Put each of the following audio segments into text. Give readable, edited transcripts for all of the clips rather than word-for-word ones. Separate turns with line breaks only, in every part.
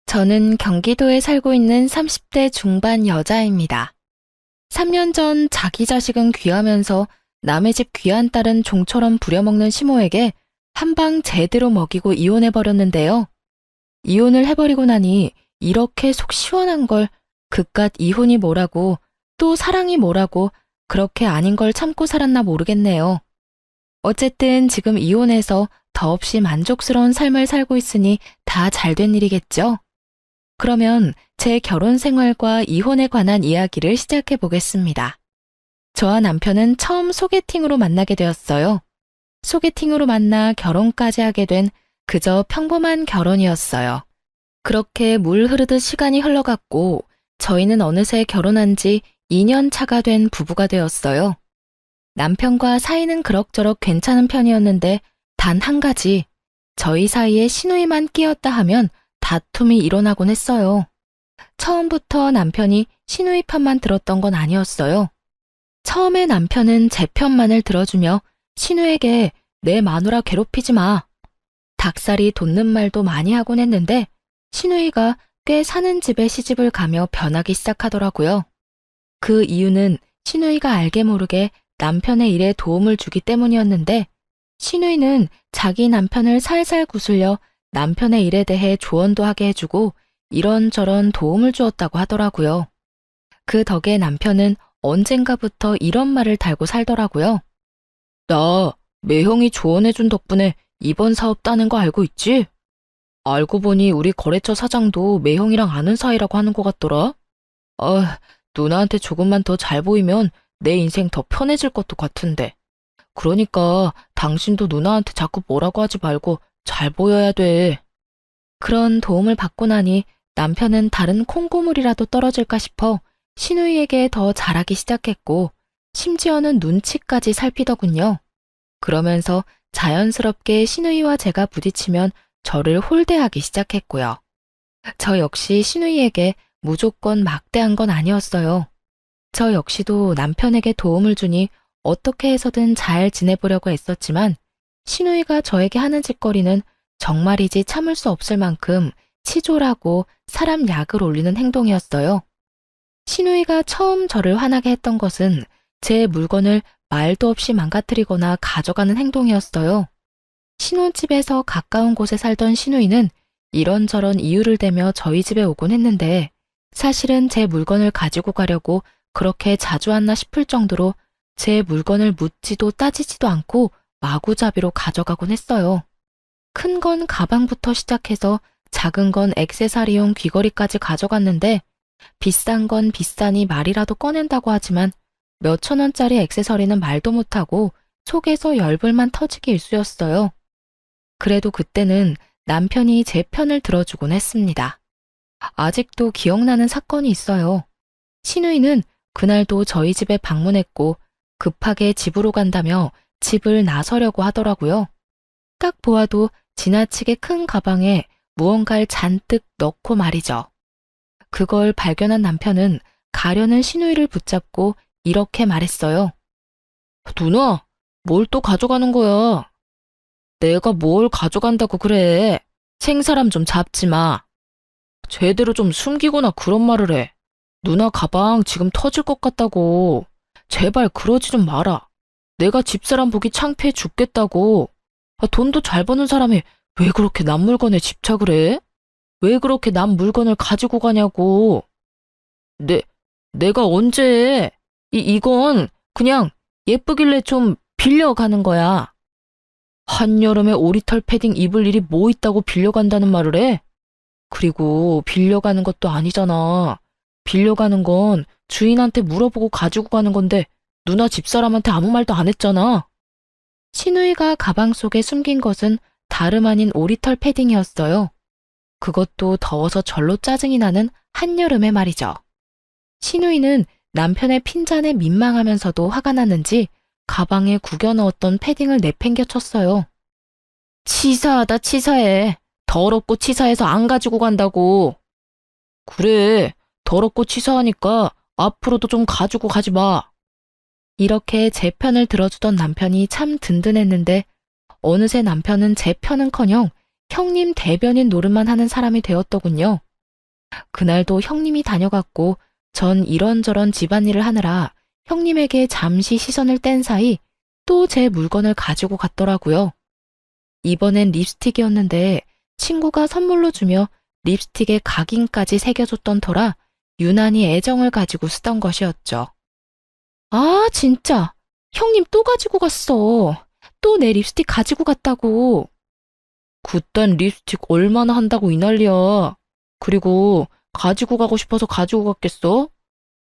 저는 경기도에 살고 있는 30대 중반 여자입니다. 3년 전 자기 자식은 귀하면서 남의 집 귀한 딸은 종처럼 부려먹는 시모에게 한 방 제대로 먹이고 이혼해버렸는데요. 이혼을 해버리고 나니 이렇게 속 시원한 걸 그깟 이혼이 뭐라고 또 사랑이 뭐라고 그렇게 아닌 걸 참고 살았나 모르겠네요. 어쨌든 지금 이혼해서 더없이 만족스러운 삶을 살고 있으니 다 잘된 일이겠죠? 그러면 제 결혼 생활과 이혼에 관한 이야기를 시작해 보겠습니다. 저와 남편은 처음 소개팅으로 만나게 되었어요. 소개팅으로 만나 결혼까지 하게 된 그저 평범한 결혼이었어요. 그렇게 물 흐르듯 시간이 흘러갔고 저희는 어느새 결혼한 지 2년 차가 된 부부가 되었어요. 남편과 사이는 그럭저럭 괜찮은 편이었는데 단 한 가지, 저희 사이에 시누이만 끼었다 하면 다툼이 일어나곤 했어요. 처음부터 남편이 시누이 편만 들었던 건 아니었어요. 처음에 남편은 제 편만을 들어주며 시누에게 내 마누라 괴롭히지 마. 닭살이 돋는 말도 많이 하곤 했는데 시누이가 꽤 사는 집에 시집을 가며 변하기 시작하더라고요. 그 이유는 시누이가 알게 모르게 남편의 일에 도움을 주기 때문이었는데 시누이는 자기 남편을 살살 구슬려 남편의 일에 대해 조언도 하게 해주고 이런저런 도움을 주었다고 하더라고요. 그 덕에 남편은 언젠가부터 이런 말을 달고 살더라고요. 나 매형이 조언해준 덕분에 이번 사업 따는 거 알고 있지? 알고 보니 우리 거래처 사장도 매형이랑 아는 사이라고 하는 것 같더라. 누나한테 조금만 더 잘 보이면 내 인생 더 편해질 것도 같은데. 그러니까 당신도 누나한테 자꾸 뭐라고 하지 말고 잘 보여야 돼. 그런 도움을 받고 나니 남편은 다른 콩고물이라도 떨어질까 싶어 시누이에게 더 잘하기 시작했고 심지어는 눈치까지 살피더군요. 그러면서 자연스럽게 시누이와 제가 부딪히면 저를 홀대하기 시작했고요. 저 역시 시누이에게 무조건 막대한 건 아니었어요. 저 역시도 남편에게 도움을 주니 어떻게 해서든 잘 지내보려고 애썼지만 시누이가 저에게 하는 짓거리는 정말이지 참을 수 없을 만큼 치졸하고 사람 약을 올리는 행동이었어요. 시누이가 처음 저를 화나게 했던 것은 제 물건을 말도 없이 망가뜨리거나 가져가는 행동이었어요. 신혼집에서 가까운 곳에 살던 시누이는 이런저런 이유를 대며 저희 집에 오곤 했는데 사실은 제 물건을 가지고 가려고 그렇게 자주 왔나 싶을 정도로 제 물건을 묻지도 따지지도 않고 마구잡이로 가져가곤 했어요. 큰 건 가방부터 시작해서 작은 건 액세서리용 귀걸이까지 가져갔는데 비싼 건 비싸니 말이라도 꺼낸다고 하지만 몇천 원짜리 액세서리는 말도 못하고 속에서 열불만 터지기 일쑤였어요. 그래도 그때는 남편이 제 편을 들어주곤 했습니다. 아직도 기억나는 사건이 있어요. 시누이는 그날도 저희 집에 방문했고 급하게 집으로 간다며 집을 나서려고 하더라고요. 딱 보아도 지나치게 큰 가방에 무언가를 잔뜩 넣고 말이죠. 그걸 발견한 남편은 가려는 시누이를 붙잡고 이렇게 말했어요. 누나, 뭘 또 가져가는 거야? 내가 뭘 가져간다고 그래. 생사람 좀 잡지 마. 제대로 좀 숨기거나 그런 말을 해. 누나 가방 지금 터질 것 같다고. 제발 그러지 좀 마라. 내가 집사람 보기 창피해 죽겠다고. 돈도 잘 버는 사람이 왜 그렇게 남 물건에 집착을 해? 왜 그렇게 남 물건을 가지고 가냐고. 내가 언제 해? 이건 그냥 예쁘길래 좀 빌려가는 거야. 한여름에 오리털 패딩 입을 일이 뭐 있다고 빌려간다는 말을 해? 그리고 빌려가는 것도 아니잖아. 빌려가는 건 주인한테 물어보고 가지고 가는 건데 누나 집사람한테 아무 말도 안 했잖아. 시누이가 가방 속에 숨긴 것은 다름 아닌 오리털 패딩이었어요. 그것도 더워서 절로 짜증이 나는 한여름에 말이죠. 시누이는 남편의 핀잔에 민망하면서도 화가 났는지 가방에 구겨 넣었던 패딩을 내팽겨 쳤어요. 치사하다 치사해. 더럽고 치사해서 안 가지고 간다고. 그래, 더럽고 치사하니까 앞으로도 좀 가지고 가지 마. 이렇게 제 편을 들어주던 남편이 참 든든했는데 어느새 남편은 제 편은커녕 형님 대변인 노릇만 하는 사람이 되었더군요. 그날도 형님이 다녀갔고 전 이런저런 집안일을 하느라 형님에게 잠시 시선을 뗀 사이 또 제 물건을 가지고 갔더라고요. 이번엔 립스틱이었는데 친구가 선물로 주며 립스틱에 각인까지 새겨줬던 터라 유난히 애정을 가지고 쓰던 것이었죠. 아, 진짜. 형님 또 가지고 갔어. 또 내 립스틱 가지고 갔다고. 그딴 립스틱 얼마나 한다고 이 난리야. 그리고 가지고 가고 싶어서 가지고 갔겠어?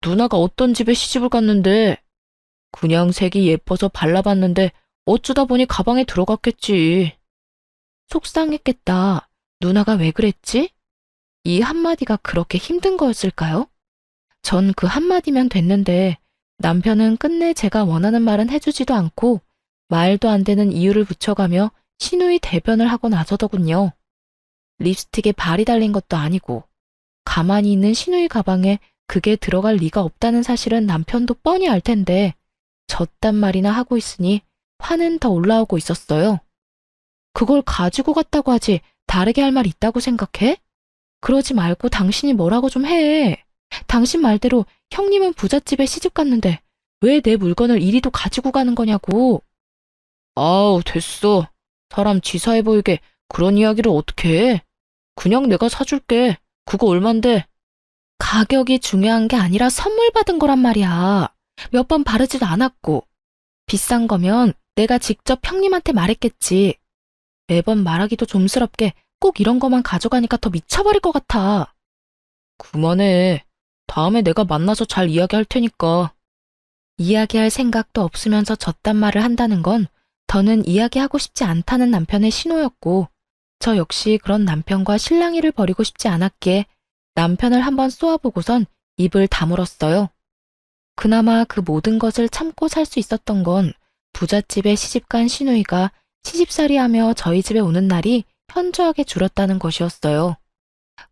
누나가 어떤 집에 시집을 갔는데 그냥 색이 예뻐서 발라봤는데 어쩌다 보니 가방에 들어갔겠지. 속상했겠다. 누나가 왜 그랬지? 이 한마디가 그렇게 힘든 거였을까요? 전 그 한마디면 됐는데 남편은 끝내 제가 원하는 말은 해주지도 않고 말도 안 되는 이유를 붙여가며 시누이 대변을 하고 나서더군요. 립스틱에 발이 달린 것도 아니고 가만히 있는 시누이 가방에 그게 들어갈 리가 없다는 사실은 남편도 뻔히 알 텐데 저딴 말이나 하고 있으니 화는 더 올라오고 있었어요. 그걸 가지고 갔다고 하지 다르게 할 말 있다고 생각해? 그러지 말고 당신이 뭐라고 좀 해. 당신 말대로 형님은 부잣집에 시집 갔는데 왜 내 물건을 이리도 가지고 가는 거냐고. 아우, 됐어. 사람 치사해 보이게 그런 이야기를 어떻게 해. 그냥 내가 사줄게. 그거 얼만데? 가격이 중요한 게 아니라 선물 받은 거란 말이야. 몇 번 바르지도 않았고. 비싼 거면 내가 직접 형님한테 말했겠지. 매번 말하기도 좀스럽게 꼭 이런 거만 가져가니까 더 미쳐버릴 것 같아. 그만해. 다음에 내가 만나서 잘 이야기할 테니까. 이야기할 생각도 없으면서 저딴 말을 한다는 건 더는 이야기하고 싶지 않다는 남편의 신호였고 저 역시 그런 남편과 실랑이를 벌이고 싶지 않았기에 남편을 한번 쏘아보고선 입을 다물었어요. 그나마 그 모든 것을 참고 살 수 있었던 건 부잣집에 시집간 시누이가 시집살이하며 저희 집에 오는 날이 현저하게 줄었다는 것이었어요.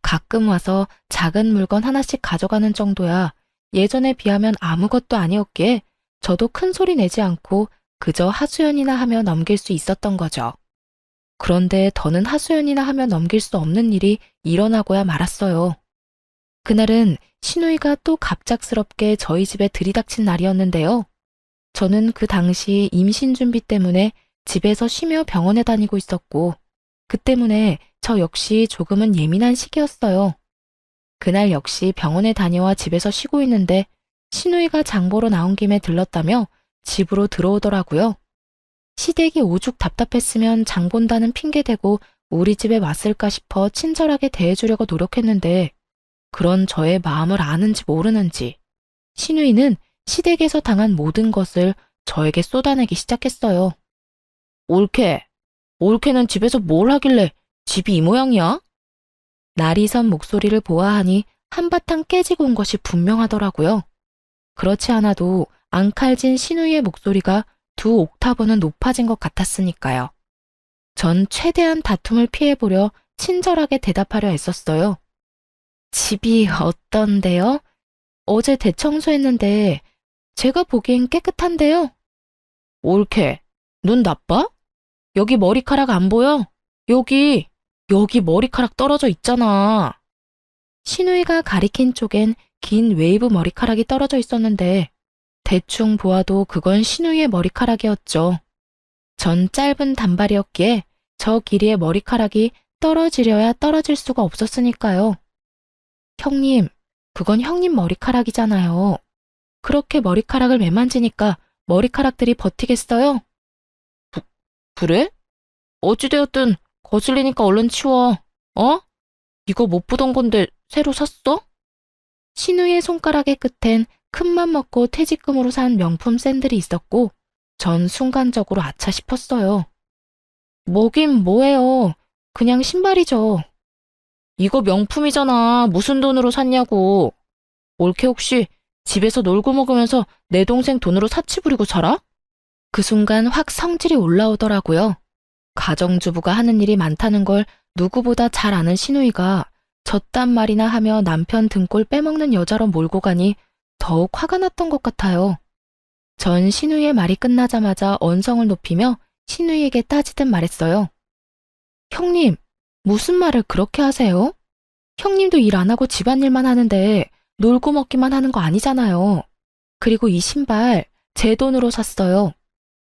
가끔 와서 작은 물건 하나씩 가져가는 정도야 예전에 비하면 아무것도 아니었기에 저도 큰 소리 내지 않고 그저 하소연이나 하며 넘길 수 있었던 거죠. 그런데 더는 하소연이나 하며 넘길 수 없는 일이 일어나고야 말았어요. 그날은 시누이가 또 갑작스럽게 저희 집에 들이닥친 날이었는데요. 저는 그 당시 임신 준비 때문에 집에서 쉬며 병원에 다니고 있었고 그 때문에 저 역시 조금은 예민한 시기였어요. 그날 역시 병원에 다녀와 집에서 쉬고 있는데 시누이가 장 보러 나온 김에 들렀다며 집으로 들어오더라고요. 시댁이 오죽 답답했으면 장 본다는 핑계대고 우리 집에 왔을까 싶어 친절하게 대해주려고 노력했는데 그런 저의 마음을 아는지 모르는지 시누이는 시댁에서 당한 모든 것을 저에게 쏟아내기 시작했어요. 올케는 집에서 뭘 하길래 집이 이 모양이야? 날이 선 목소리를 보아하니 한바탕 깨지고 온 것이 분명하더라고요. 그렇지 않아도 앙칼진 시누이의 목소리가 2옥타브는 높아진 것 같았으니까요. 전 최대한 다툼을 피해보려 친절하게 대답하려 애썼어요. 집이 어떤데요? 어제 대청소했는데 제가 보기엔 깨끗한데요. 올케, 눈 나빠? 여기 머리카락 안 보여? 여기 머리카락 떨어져 있잖아. 시누이가 가리킨 쪽엔 긴 웨이브 머리카락이 떨어져 있었는데 대충 보아도 그건 시누이의 머리카락이었죠. 전 짧은 단발이었기에 저 길이의 머리카락이 떨어지려야 떨어질 수가 없었으니까요. 형님, 그건 형님 머리카락이잖아요. 그렇게 머리카락을 매만지니까 머리카락들이 버티겠어요? 그래? 어찌되었든 거슬리니까 얼른 치워. 어? 이거 못 보던 건데 새로 샀어? 시누이의 손가락의 끝엔 큰맘 먹고 퇴직금으로 산 명품 샌들이 있었고 전 순간적으로 아차 싶었어요. 뭐긴 뭐예요. 그냥 신발이죠. 이거 명품이잖아. 무슨 돈으로 샀냐고. 올케 혹시 집에서 놀고 먹으면서 내 동생 돈으로 사치 부리고 살아? 그 순간 확 성질이 올라오더라고요. 가정주부가 하는 일이 많다는 걸 누구보다 잘 아는 시누이가 저딴 말이나 하며 남편 등골 빼먹는 여자로 몰고 가니 더욱 화가 났던 것 같아요. 전 시누이의 말이 끝나자마자 언성을 높이며 시누이에게 따지듯 말했어요. 형님, 무슨 말을 그렇게 하세요? 형님도 일 안 하고 집안일만 하는데 놀고 먹기만 하는 거 아니잖아요. 그리고 이 신발 제 돈으로 샀어요.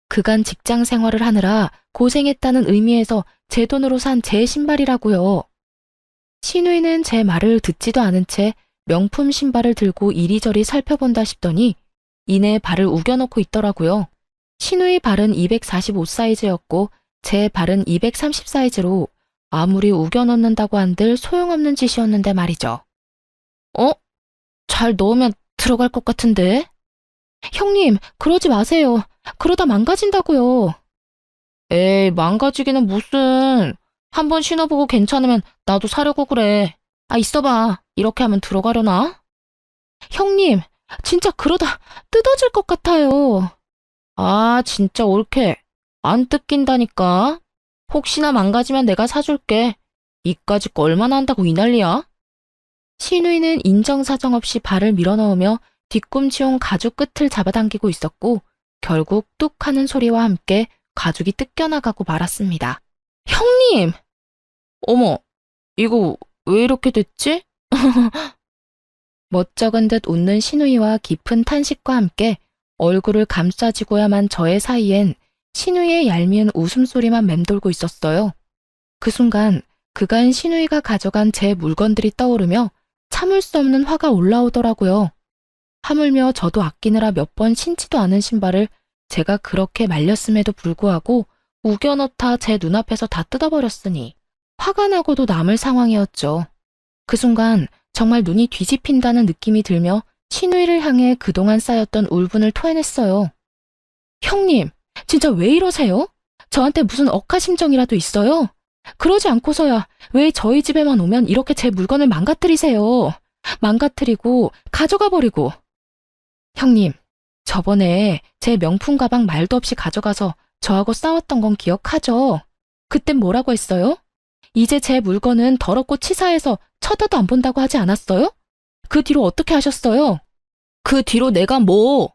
그간 직장 생활을 하느라 고생했다는 의미에서 제 돈으로 산 제 신발이라고요. 신우이는 제 말을 듣지도 않은 채 명품 신발을 들고 이리저리 살펴본다 싶더니 이내 발을 우겨놓고 있더라고요. 신우이 발은 245 사이즈였고 제 발은 230 사이즈로 아무리 우겨넣는다고 한들 소용없는 짓이었는데 말이죠. 잘 넣으면 들어갈 것 같은데? 형님, 그러지 마세요. 그러다 망가진다고요. 에이, 망가지기는 무슨. 한번 신어보고 괜찮으면 나도 사려고 그래. 있어봐. 이렇게 하면 들어가려나? 형님, 진짜 그러다 뜯어질 것 같아요. 진짜 옳게. 안 뜯긴다니까. 혹시나 망가지면 내가 사줄게. 이까짓 거 얼마나 한다고 이 난리야? 신우이는 인정사정 없이 발을 밀어넣으며 뒤꿈치 온 가죽 끝을 잡아당기고 있었고 결국 뚝 하는 소리와 함께 가죽이 뜯겨나가고 말았습니다. 형님! 어머, 이거 왜 이렇게 됐지? 멋쩍은 듯 웃는 신우이와 깊은 탄식과 함께 얼굴을 감싸지고야만 저의 사이엔 신우이의 얄미운 웃음소리만 맴돌고 있었어요. 그 순간 그간 신우이가 가져간 제 물건들이 떠오르며 참을 수 없는 화가 올라오더라고요. 하물며 저도 아끼느라 몇 번 신지도 않은 신발을 제가 그렇게 말렸음에도 불구하고 우겨넣다 제 눈앞에서 다 뜯어버렸으니 화가 나고도 남을 상황이었죠. 그 순간 정말 눈이 뒤집힌다는 느낌이 들며 신우이를 향해 그동안 쌓였던 울분을 토해냈어요. 형님, 진짜 왜 이러세요? 저한테 무슨 억하심정이라도 있어요? 그러지 않고서야 왜 저희 집에만 오면 이렇게 제 물건을 망가뜨리세요? 망가뜨리고 가져가 버리고. 형님, 저번에 제 명품 가방 말도 없이 가져가서 저하고 싸웠던 건 기억하죠? 그땐 뭐라고 했어요? 이제 제 물건은 더럽고 치사해서 쳐다도 안 본다고 하지 않았어요? 그 뒤로 어떻게 하셨어요? 그 뒤로 내가 뭘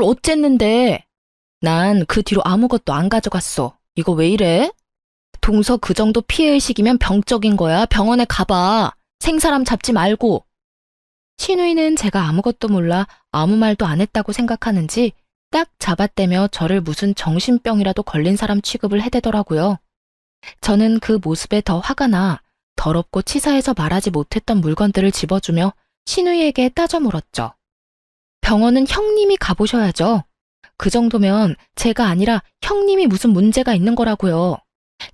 어쨌는데. 난 그 뒤로 아무것도 안 가져갔어. 이거 왜 이래? 동서 그 정도 피해의식이면 병적인 거야. 병원에 가봐. 생사람 잡지 말고. 신우이는 제가 아무것도 몰라 아무 말도 안 했다고 생각하는지 딱 잡아떼며 저를 무슨 정신병이라도 걸린 사람 취급을 해대더라고요. 저는 그 모습에 더 화가 나 더럽고 치사해서 말하지 못했던 물건들을 집어주며 신우이에게 따져 물었죠. 병원은 형님이 가보셔야죠. 그 정도면 제가 아니라 형님이 무슨 문제가 있는 거라고요.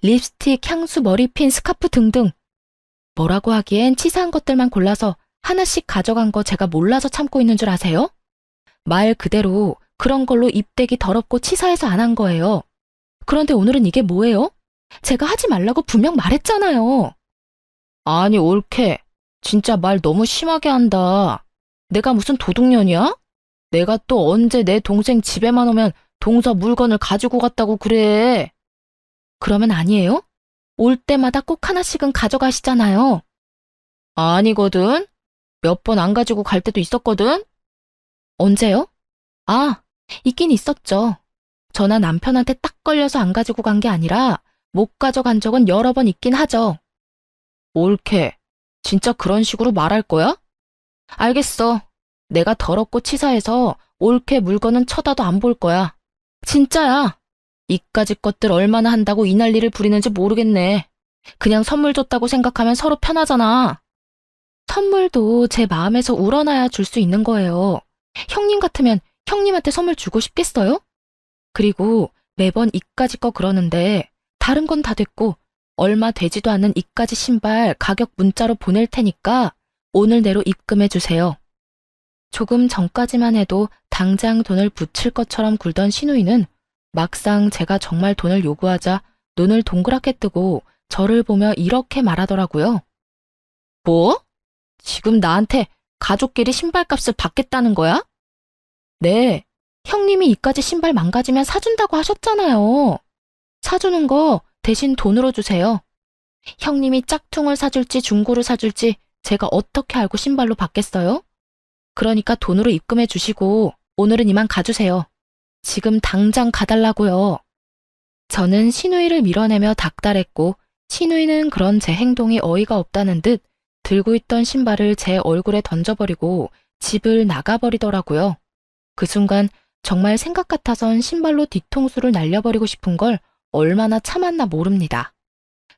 립스틱, 향수, 머리핀, 스카프 등등. 뭐라고 하기엔 치사한 것들만 골라서 하나씩 가져간 거 제가 몰라서 참고 있는 줄 아세요? 말 그대로 그런 걸로 입대기 더럽고 치사해서 안 한 거예요. 그런데 오늘은 이게 뭐예요? 제가 하지 말라고 분명 말했잖아요. 아니, 옳게. 진짜 말 너무 심하게 한다. 내가 무슨 도둑년이야? 내가 또 언제 내 동생 집에만 오면 동서 물건을 가지고 갔다고 그래. 그러면 아니에요? 올 때마다 꼭 하나씩은 가져가시잖아요. 아니거든. 몇 번 안 가지고 갈 때도 있었거든. 언제요? 있긴 있었죠. 저나 남편한테 딱 걸려서 안 가지고 간 게 아니라 못 가져간 적은 여러 번 있긴 하죠. 옳게. 진짜 그런 식으로 말할 거야? 알겠어. 내가 더럽고 치사해서 옳게 물건은 쳐다도 안 볼 거야. 진짜야. 이까짓 것들 얼마나 한다고 이 난리를 부리는지 모르겠네. 그냥 선물 줬다고 생각하면 서로 편하잖아. 선물도 제 마음에서 우러나야 줄 수 있는 거예요. 형님 같으면 형님한테 선물 주고 싶겠어요? 그리고 매번 이까짓 거 그러는데 다른 건 다 됐고 얼마 되지도 않는 이까짓 신발 가격 문자로 보낼 테니까 오늘 내로 입금해 주세요. 조금 전까지만 해도 당장 돈을 붙일 것처럼 굴던 신우이는 막상 제가 정말 돈을 요구하자 눈을 동그랗게 뜨고 저를 보며 이렇게 말하더라고요. 뭐? 지금 나한테 가족끼리 신발값을 받겠다는 거야? 네, 형님이 이까지 신발 망가지면 사준다고 하셨잖아요. 사주는 거 대신 돈으로 주세요. 형님이 짝퉁을 사줄지 중고를 사줄지 제가 어떻게 알고 신발로 받겠어요? 그러니까 돈으로 입금해 주시고 오늘은 이만 가주세요. 지금 당장 가달라고요. 저는 신우이를 밀어내며 닥달했고 신우이는 그런 제 행동이 어이가 없다는 듯 들고 있던 신발을 제 얼굴에 던져버리고 집을 나가버리더라고요. 그 순간 정말 생각 같아선 신발로 뒤통수를 날려버리고 싶은 걸 얼마나 참았나 모릅니다.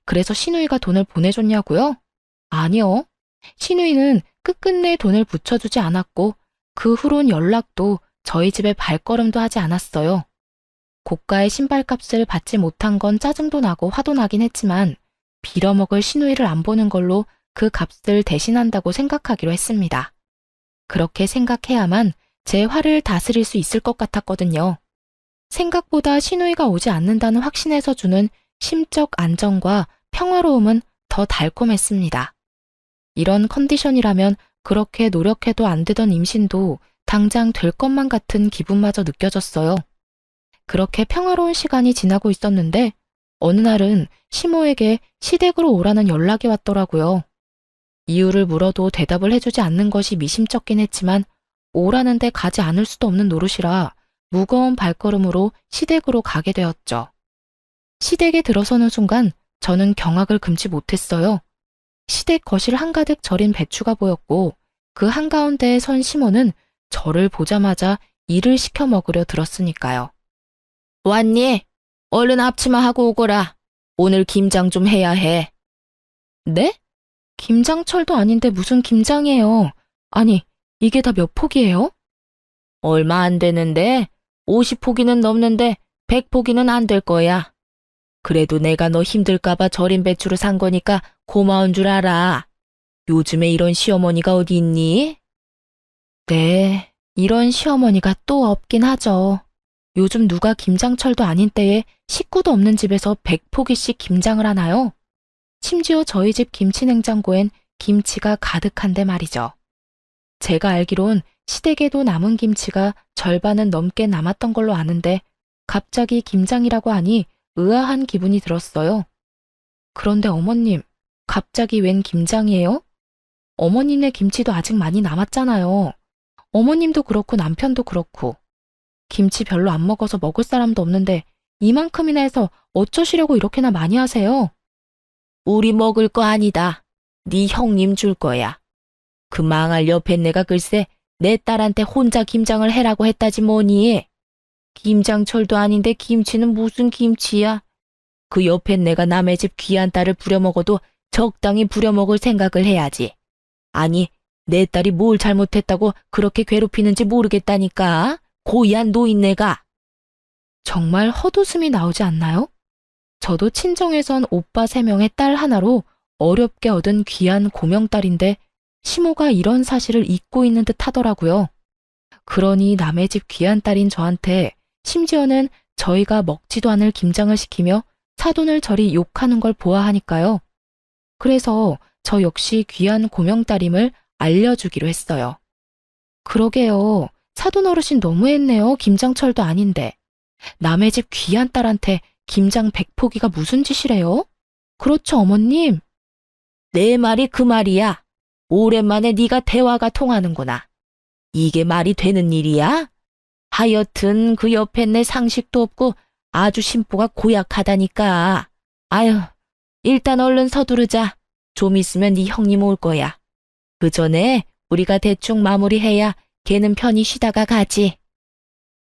그래서 시누이가 돈을 보내줬냐고요? 아니요. 시누이는 끝끝내 돈을 붙여주지 않았고 그 후론 연락도 저희 집에 발걸음도 하지 않았어요. 고가의 신발값을 받지 못한 건 짜증도 나고 화도 나긴 했지만 빌어먹을 시누이를 안 보는 걸로 그 값을 대신한다고 생각하기로 했습니다. 그렇게 생각해야만 제 화를 다스릴 수 있을 것 같았거든요. 생각보다 시누이가 오지 않는다는 확신에서 주는 심적 안정과 평화로움은 더 달콤했습니다. 이런 컨디션이라면 그렇게 노력해도 안 되던 임신도 당장 될 것만 같은 기분마저 느껴졌어요. 그렇게 평화로운 시간이 지나고 있었는데 어느 날은 시모에게 시댁으로 오라는 연락이 왔더라고요. 이유를 물어도 대답을 해주지 않는 것이 미심쩍긴 했지만 오라는데 가지 않을 수도 없는 노릇이라 무거운 발걸음으로 시댁으로 가게 되었죠. 시댁에 들어서는 순간 저는 경악을 금치 못했어요. 시댁 거실 한가득 절인 배추가 보였고 그 한가운데에 선 시모는 저를 보자마자 일을 시켜 먹으려 들었으니까요. 왔니? 얼른 앞치마하고 오거라. 오늘 김장 좀 해야 해. 네? 김장철도 아닌데 무슨 김장이에요. 아니, 이게 다 몇 포기예요? 얼마 안 되는데 50포기는 넘는데 100포기는 안 될 거야. 그래도 내가 너 힘들까봐 절인 배추를 산 거니까 고마운 줄 알아. 요즘에 이런 시어머니가 어디 있니? 네, 이런 시어머니가 또 없긴 하죠. 요즘 누가 김장철도 아닌 때에 식구도 없는 집에서 100포기씩 김장을 하나요? 심지어 저희 집 김치냉장고엔 김치가 가득한데 말이죠. 제가 알기론 시댁에도 남은 김치가 절반은 넘게 남았던 걸로 아는데 갑자기 김장이라고 하니 의아한 기분이 들었어요. 그런데 어머님, 갑자기 웬 김장이에요? 어머님네 김치도 아직 많이 남았잖아요. 어머님도 그렇고 남편도 그렇고. 김치 별로 안 먹어서 먹을 사람도 없는데 이만큼이나 해서 어쩌시려고 이렇게나 많이 하세요? 우리 먹을 거 아니다. 네 형님 줄 거야. 그 망할 옆에 내가 글쎄 내 딸한테 혼자 김장을 해라고 했다지 뭐니. 김장철도 아닌데 김치는 무슨 김치야. 그 옆엔 내가 남의 집 귀한 딸을 부려먹어도 적당히 부려먹을 생각을 해야지. 아니, 내 딸이 뭘 잘못했다고 그렇게 괴롭히는지 모르겠다니까. 고이한 노인네가. 정말 헛웃음이 나오지 않나요? 저도 친정에선 오빠 3명의 딸 하나로 어렵게 얻은 귀한 고명딸인데 시모가 이런 사실을 잊고 있는 듯 하더라고요. 그러니 남의 집 귀한 딸인 저한테 심지어는 저희가 먹지도 않을 김장을 시키며 사돈을 저리 욕하는 걸 보아하니까요. 그래서 저 역시 귀한 고명딸임을 알려주기로 했어요. 그러게요. 사돈 어르신 너무했네요. 김장철도 아닌데. 남의 집 귀한 딸한테 김장 100포기가 무슨 짓이래요? 그렇죠, 어머님? 내 말이 그 말이야. 오랜만에 네가 대화가 통하는구나. 이게 말이 되는 일이야? 하여튼 그 옆에 내 상식도 없고 아주 심보가 고약하다니까. 아유, 일단 얼른 서두르자. 좀 있으면 네 형님 올 거야. 그 전에 우리가 대충 마무리해야 걔는 편히 쉬다가 가지.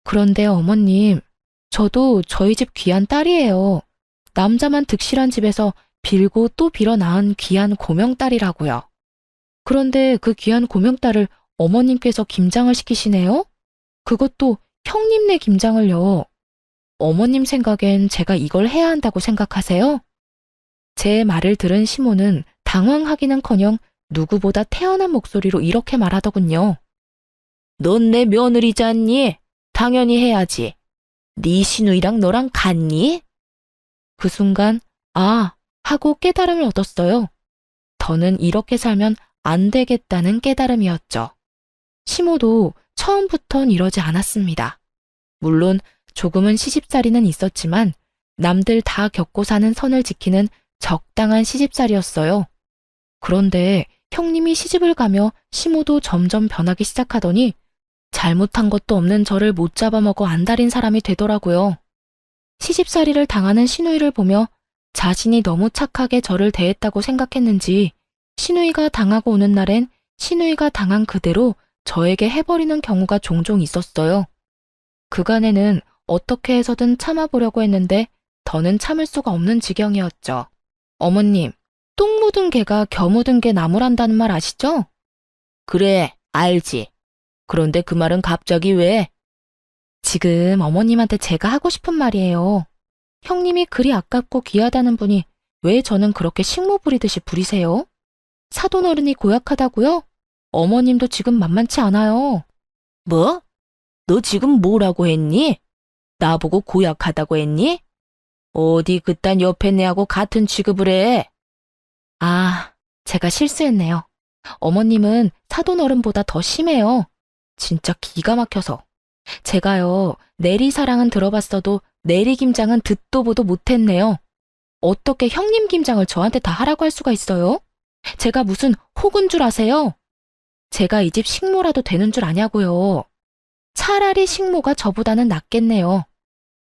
그런데 어머님, 저도 저희 집 귀한 딸이에요. 남자만 득실한 집에서 빌고 또 빌어 낳은 귀한 고명딸이라고요. 그런데 그 귀한 고명딸을 어머님께서 김장을 시키시네요? 그것도 형님네 김장을요. 어머님 생각엔 제가 이걸 해야 한다고 생각하세요? 제 말을 들은 시모는 당황하기는커녕 누구보다 태연한 목소리로 이렇게 말하더군요. 넌 내 며느리잖니? 당연히 해야지. 네 시누이랑 너랑 같니? 그 순간 아 하고 깨달음을 얻었어요. 더는 이렇게 살면 안 되겠다는 깨달음이었죠. 시모도 처음부턴 이러지 않았습니다. 물론 조금은 시집살이는 있었지만 남들 다 겪고 사는 선을 지키는 적당한 시집살이였어요. 그런데 형님이 시집을 가며 시모도 점점 변하기 시작하더니 잘못한 것도 없는 저를 못 잡아먹어 안달인 사람이 되더라고요. 시집살이를 당하는 시누이를 보며 자신이 너무 착하게 저를 대했다고 생각했는지 시누이가 당하고 오는 날엔 시누이가 당한 그대로 저에게 해버리는 경우가 종종 있었어요. 그간에는 어떻게 해서든 참아보려고 했는데 더는 참을 수가 없는 지경이었죠. 어머님, 똥 묻은 개가 겨 묻은 개 나무란다는 말 아시죠? 그래, 알지. 그런데 그 말은 갑자기 왜? 지금 어머님한테 제가 하고 싶은 말이에요. 형님이 그리 아깝고 귀하다는 분이 왜 저는 그렇게 식모 부리듯이 부리세요? 사돈 어른이 고약하다고요? 어머님도 지금 만만치 않아요. 뭐? 너 지금 뭐라고 했니? 나보고 고약하다고 했니? 어디 그딴 옆에 내하고 같은 취급을 해? 아, 제가 실수했네요. 어머님은 사돈 어른보다 더 심해요. 진짜 기가 막혀서. 제가요, 내리사랑은 들어봤어도 내리김장은 듣도 보도 못했네요. 어떻게 형님 김장을 저한테 다 하라고 할 수가 있어요? 제가 무슨 혹은 줄 아세요? 제가 이 집 식모라도 되는 줄 아냐고요. 차라리 식모가 저보다는 낫겠네요.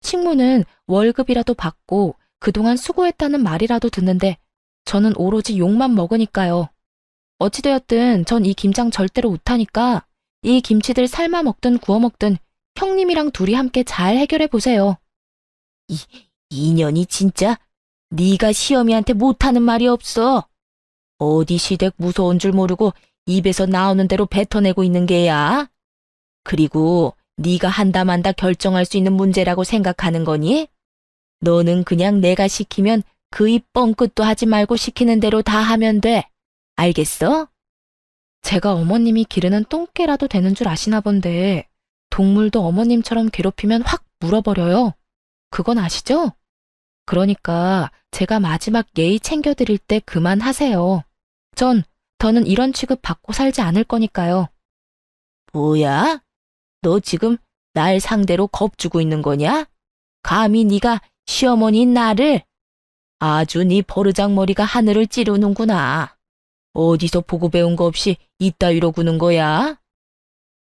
식모는 월급이라도 받고 그동안 수고했다는 말이라도 듣는데 저는 오로지 욕만 먹으니까요. 어찌되었든 전 이 김장 절대로 못하니까 이 김치들 삶아 먹든 구워 먹든 형님이랑 둘이 함께 잘 해결해 보세요. 이년이 진짜 네가 시어미한테 못하는 말이 없어. 어디 시댁 무서운 줄 모르고 입에서 나오는 대로 뱉어내고 있는 게야. 그리고 네가 한다 만다 결정할 수 있는 문제라고 생각하는 거니? 너는 그냥 내가 시키면 그 입 뻥끗도 하지 말고 시키는 대로 다 하면 돼. 알겠어? 제가 어머님이 기르는 똥개라도 되는 줄 아시나 본데 동물도 어머님처럼 괴롭히면 확 물어버려요. 그건 아시죠? 그러니까 제가 마지막 예의 챙겨드릴 때 그만하세요. 더는 이런 취급 받고 살지 않을 거니까요. 뭐야? 너 지금 날 상대로 겁주고 있는 거냐? 감히 네가 시어머니인 나를? 아주 네 버르장머리가 하늘을 찌르는구나. 어디서 보고 배운 거 없이 이따위로 구는 거야?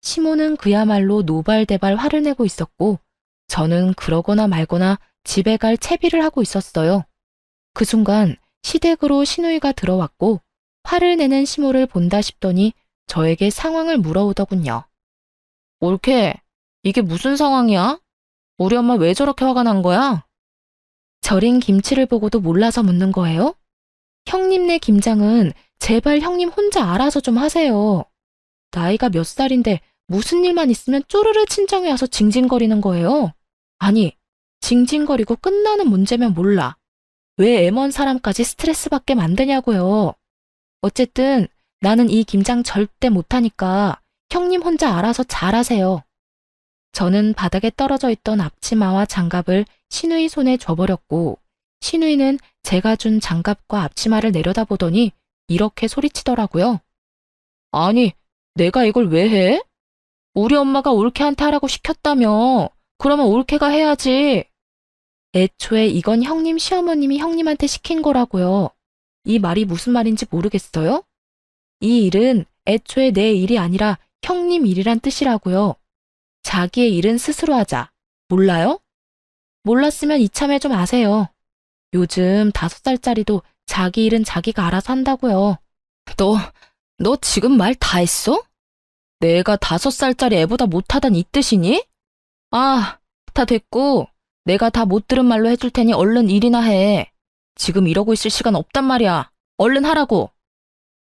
시모는 그야말로 노발대발 화를 내고 있었고 저는 그러거나 말거나 집에 갈 채비를 하고 있었어요. 그 순간 시댁으로 시누이가 들어왔고 화를 내는 시모를 본다 싶더니 저에게 상황을 물어오더군요. 옳게, 이게 무슨 상황이야? 우리 엄마 왜 저렇게 화가 난 거야? 절인 김치를 보고도 몰라서 묻는 거예요? 형님네 김장은 제발 형님 혼자 알아서 좀 하세요. 나이가 몇 살인데 무슨 일만 있으면 쪼르르 친정에 와서 징징거리는 거예요. 아니, 징징거리고 끝나는 문제면 몰라. 왜 애먼 사람까지 스트레스 받게 만드냐고요. 어쨌든 나는 이 김장 절대 못하니까 형님 혼자 알아서 잘하세요. 저는 바닥에 떨어져 있던 앞치마와 장갑을 시누이 손에 줘버렸고 시누이는 제가 준 장갑과 앞치마를 내려다보더니 이렇게 소리치더라고요. 아니, 내가 이걸 왜 해? 우리 엄마가 올케한테 하라고 시켰다며. 그러면 올케가 해야지. 애초에 이건 형님 시어머님이 형님한테 시킨 거라고요. 이 말이 무슨 말인지 모르겠어요? 이 일은 애초에 내 일이 아니라 형님 일이란 뜻이라고요. 자기의 일은 스스로 하자. 몰라요? 몰랐으면 이참에 좀 아세요. 요즘 5살짜리도 자기 일은 자기가 알아서 한다고요. 너 지금 말 다 했어? 내가 5살짜리 애보다 못하단 이 뜻이니? 아, 다 됐고 내가 다 못 들은 말로 해줄 테니 얼른 일이나 해. 지금 이러고 있을 시간 없단 말이야. 얼른 하라고.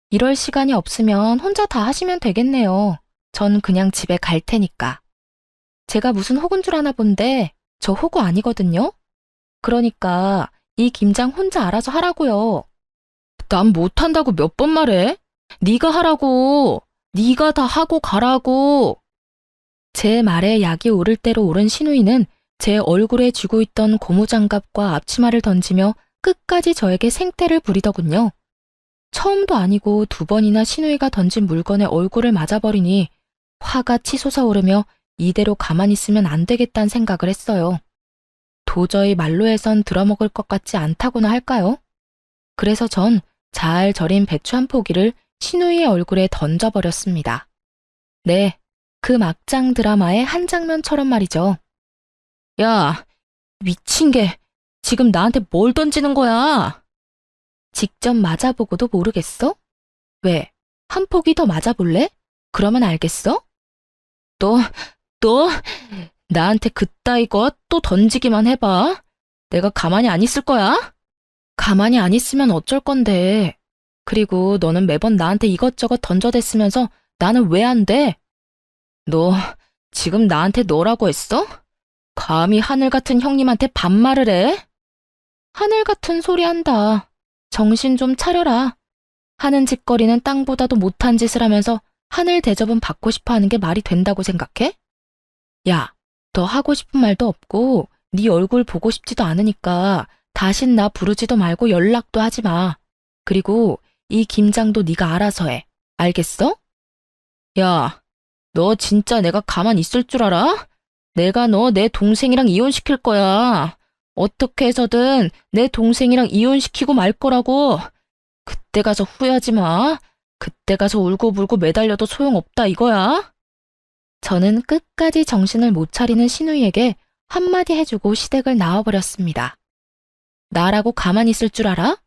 이럴 시간이 없으면 혼자 다 하시면 되겠네요. 전 그냥 집에 갈 테니까. 제가 무슨 호구인 줄 아나 본데 저 호구 아니거든요. 그러니까 이 김장 혼자 알아서 하라고요. 난 못한다고 몇 번 말해? 네가 하라고. 네가 다 하고 가라고. 제 말에 약이 오를 대로 오른 시누이는 제 얼굴에 쥐고 있던 고무장갑과 앞치마를 던지며 끝까지 저에게 생떼를 부리더군요. 처음도 아니고 2번이나 시누이가 던진 물건에 얼굴을 맞아버리니 화가 치솟아 오르며 이대로 가만히 있으면 안 되겠다는 생각을 했어요. 도저히 말로 해선 들어먹을 것 같지 않다고나 할까요? 그래서 전 잘 절인 배추 한 포기를 시누이의 얼굴에 던져버렸습니다. 네, 그 막장 드라마의 한 장면처럼 말이죠. 야, 미친 게 지금 나한테 뭘 던지는 거야? 직접 맞아보고도 모르겠어? 왜? 한 포기 더 맞아볼래? 그러면 알겠어? 너 나한테 그따위 거 또 던지기만 해봐. 내가 가만히 안 있을 거야? 가만히 안 있으면 어쩔 건데. 그리고 너는 매번 나한테 이것저것 던져댔으면서 나는 왜 안 돼? 너 지금 나한테 너라고 했어? 감히 하늘 같은 형님한테 반말을 해? 하늘 같은 소리 한다. 정신 좀 차려라. 하는 짓거리는 땅보다도 못한 짓을 하면서 하늘 대접은 받고 싶어 하는 게 말이 된다고 생각해? 야, 너 하고 싶은 말도 없고 네 얼굴 보고 싶지도 않으니까 다신 나 부르지도 말고 연락도 하지 마. 그리고 이 김장도 네가 알아서 해. 알겠어? 야, 너 진짜 내가 가만 있을 줄 알아? 내가 너 내 동생이랑 이혼시킬 거야. 어떻게 해서든 내 동생이랑 이혼시키고 말 거라고. 그때 가서 후회하지 마. 그때 가서 울고불고 매달려도 소용없다 이거야. 저는 끝까지 정신을 못 차리는 신우이에게 한마디 해주고 시댁을 나와버렸습니다. 나라고 가만히 있을 줄 알아?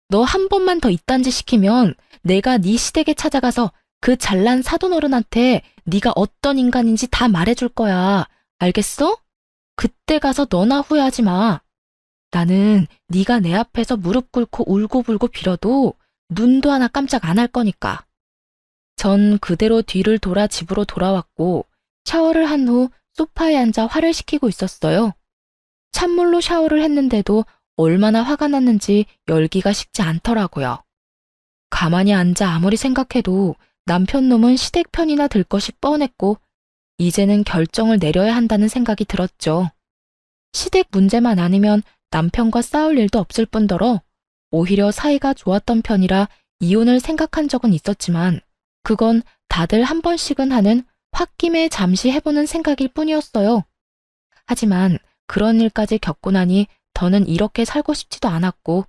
너 한 번만 더 이딴 짓 시키면 내가 네 시댁에 찾아가서 그 잘난 사돈어른한테 네가 어떤 인간인지 다 말해줄 거야. 알겠어? 그때 가서 너나 후회하지 마. 나는 네가 내 앞에서 무릎 꿇고 울고불고 빌어도 눈도 하나 깜짝 안 할 거니까. 전 그대로 뒤를 돌아 집으로 돌아왔고 샤워를 한 후 소파에 앉아 화를 식히고 있었어요. 찬물로 샤워를 했는데도 얼마나 화가 났는지 열기가 식지 않더라고요. 가만히 앉아 아무리 생각해도 남편 놈은 시댁 편이나 들 것이 뻔했고 이제는 결정을 내려야 한다는 생각이 들었죠. 시댁 문제만 아니면 남편과 싸울 일도 없을 뿐더러 오히려 사이가 좋았던 편이라 이혼을 생각한 적은 있었지만 그건 다들 한 번씩은 하는 홧김에 잠시 해보는 생각일 뿐이었어요. 하지만 그런 일까지 겪고 나니 더는 이렇게 살고 싶지도 않았고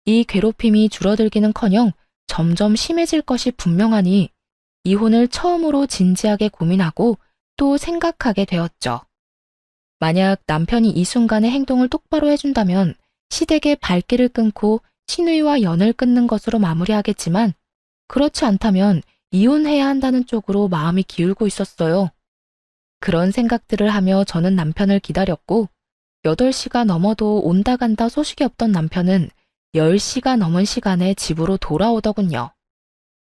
이 괴롭힘이 줄어들기는커녕 점점 심해질 것이 분명하니 이혼을 처음으로 진지하게 고민하고 또 생각하게 되었죠. 만약 남편이 이 순간의 행동을 똑바로 해준다면 시댁의 발길을 끊고 신우이와 연을 끊는 것으로 마무리하겠지만 그렇지 않다면 이혼해야 한다는 쪽으로 마음이 기울고 있었어요. 그런 생각들을 하며 저는 남편을 기다렸고 8시가 넘어도 온다 간다 소식이 없던 남편은 10시가 넘은 시간에 집으로 돌아오더군요.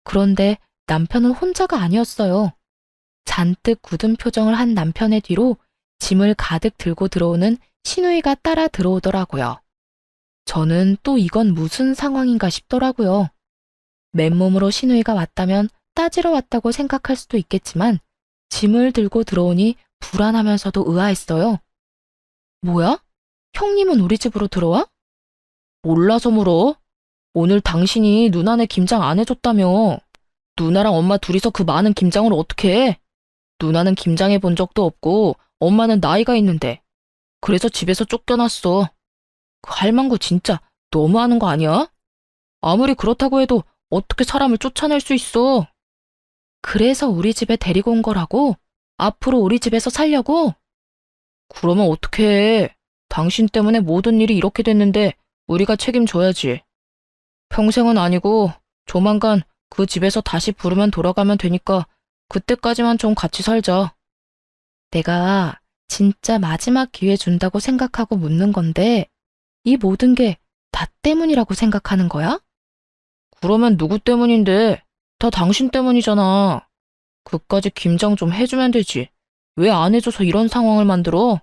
그런데 남편은 혼자가 아니었어요. 잔뜩 굳은 표정을 한 남편의 뒤로 짐을 가득 들고 들어오는 신우이가 따라 들어오더라고요. 저는 또 이건 무슨 상황인가 싶더라고요. 맨몸으로 신우이가 왔다면 따지러 왔다고 생각할 수도 있겠지만 짐을 들고 들어오니 불안하면서도 의아했어요. 뭐야? 형님은 우리 집으로 들어와? 몰라서 물어. 오늘 당신이 누나네 김장 안 해줬다며. 누나랑 엄마 둘이서 그 많은 김장을 어떻게 해? 누나는 김장해 본 적도 없고 엄마는 나이가 있는데. 그래서 집에서 쫓겨났어. 그 할망구 진짜 너무하는 거 아니야? 아무리 그렇다고 해도 어떻게 사람을 쫓아낼 수 있어? 그래서 우리 집에 데리고 온 거라고? 앞으로 우리 집에서 살려고? 그러면 어떡해. 당신 때문에 모든 일이 이렇게 됐는데 우리가 책임져야지. 평생은 아니고 조만간 그 집에서 다시 부르면 돌아가면 되니까 그때까지만 좀 같이 살자. 내가 진짜 마지막 기회 준다고 생각하고 묻는 건데 이 모든 게 나 때문이라고 생각하는 거야? 그러면 누구 때문인데? 다 당신 때문이잖아. 그까지 김장 좀 해주면 되지. 왜 안 해줘서 이런 상황을 만들어?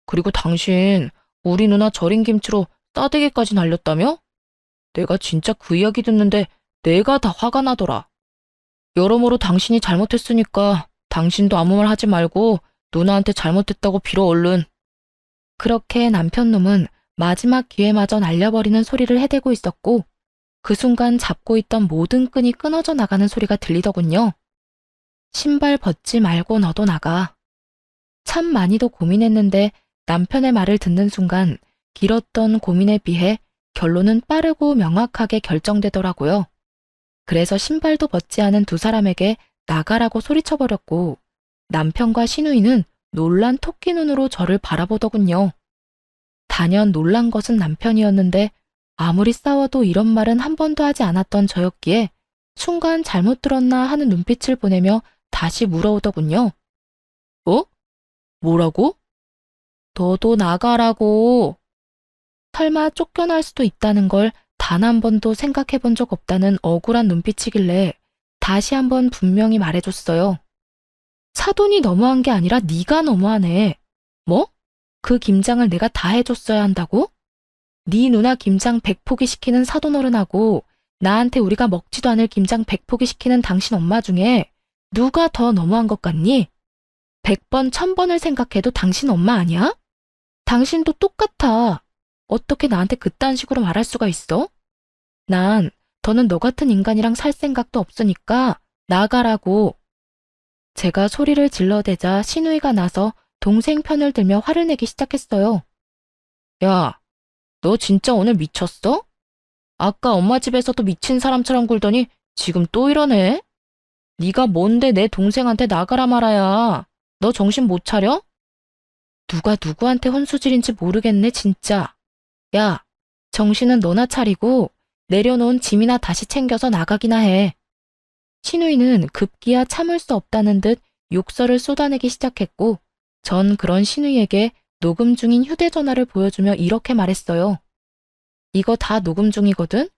그리고 당신 우리 누나 절인 김치로 싸대기까지 날렸다며? 내가 진짜 그 이야기 듣는데 내가 다 화가 나더라. 여러모로 당신이 잘못했으니까 당신도 아무 말 하지 말고 누나한테 잘못했다고 빌어 얼른. 그렇게 남편 놈은 마지막 기회마저 날려버리는 소리를 해대고 있었고 그 순간 잡고 있던 모든 끈이 끊어져 나가는 소리가 들리더군요. 신발 벗지 말고 너도 나가. 참 많이도 고민했는데 남편의 말을 듣는 순간 길었던 고민에 비해 결론은 빠르고 명확하게 결정되더라고요. 그래서 신발도 벗지 않은 두 사람에게 나가라고 소리쳐버렸고 남편과 신우이는 놀란 토끼 눈으로 저를 바라보더군요. 단연 놀란 것은 남편이었는데 아무리 싸워도 이런 말은 한 번도 하지 않았던 저였기에 순간 잘못 들었나 하는 눈빛을 보내며 다시 물어오더군요. 어? 뭐라고? 너도 나가라고. 설마 쫓겨날 수도 있다는 걸 단 한 번도 생각해 본 적 없다는 억울한 눈빛이길래 다시 한번 분명히 말해줬어요. 사돈이 너무한 게 아니라 네가 너무하네. 뭐? 그 김장을 내가 다 해줬어야 한다고? 네 누나 김장 100포기 시키는 사돈어른하고 나한테 우리가 먹지도 않을 김장 100포기 시키는 당신 엄마 중에 누가 더 너무한 것 같니? 100번, 1000번을 생각해도 당신 엄마 아니야? 당신도 똑같아. 어떻게 나한테 그딴 식으로 말할 수가 있어? 난 더는 너 같은 인간이랑 살 생각도 없으니까 나가라고. 제가 소리를 질러대자 신우이가 나서 동생 편을 들며 화를 내기 시작했어요. 야, 너 진짜 오늘 미쳤어? 아까 엄마 집에서도 미친 사람처럼 굴더니 지금 또 이러네? 네가 뭔데 내 동생한테 나가라 말아야. 너 정신 못 차려? 누가 누구한테 혼수질인지 모르겠네 진짜. 야, 정신은 너나 차리고 내려놓은 짐이나 다시 챙겨서 나가기나 해. 신우이는 급기야 참을 수 없다는 듯 욕설을 쏟아내기 시작했고 전 그런 신우이에게 녹음 중인 휴대전화를 보여주며 이렇게 말했어요. 이거 다 녹음 중이거든?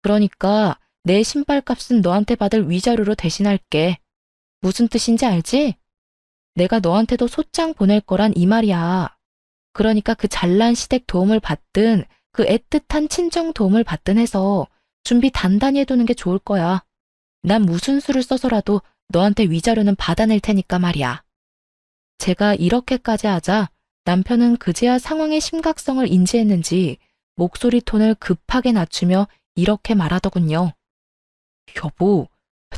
그러니까 내 신발값은 너한테 받을 위자료로 대신할게. 무슨 뜻인지 알지? 내가 너한테도 소장 보낼 거란 이 말이야. 그러니까 그 잘난 시댁 도움을 받든 그 애틋한 친정 도움을 받든 해서 준비 단단히 해두는 게 좋을 거야. 난 무슨 수를 써서라도 너한테 위자료는 받아낼 테니까 말이야. 제가 이렇게까지 하자 남편은 그제야 상황의 심각성을 인지했는지 목소리 톤을 급하게 낮추며 이렇게 말하더군요. 여보,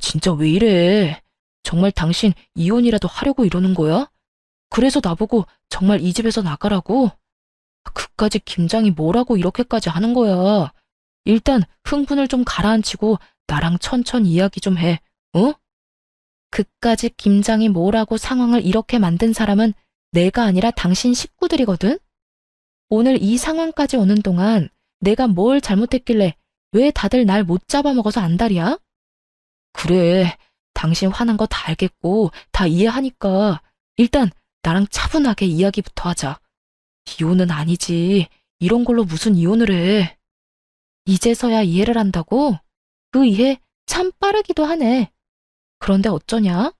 진짜 왜 이래? 정말 당신 이혼이라도 하려고 이러는 거야? 그래서 나보고 정말 이 집에서 나가라고? 그까짓 김장이 뭐라고 이렇게까지 하는 거야? 일단 흥분을 좀 가라앉히고 나랑 천천히 이야기 좀 해, 어? 그까짓 김장이 뭐라고 상황을 이렇게 만든 사람은 내가 아니라 당신 식구들이거든? 오늘 이 상황까지 오는 동안 내가 뭘 잘못했길래 왜 다들 날 못 잡아먹어서 안달이야? 그래, 당신 화난 거 다 알겠고 다 이해하니까 일단 나랑 차분하게 이야기부터 하자. 이혼은 아니지. 이런 걸로 무슨 이혼을 해. 이제서야 이해를 한다고? 그 이해 참 빠르기도 하네. 그런데 어쩌냐?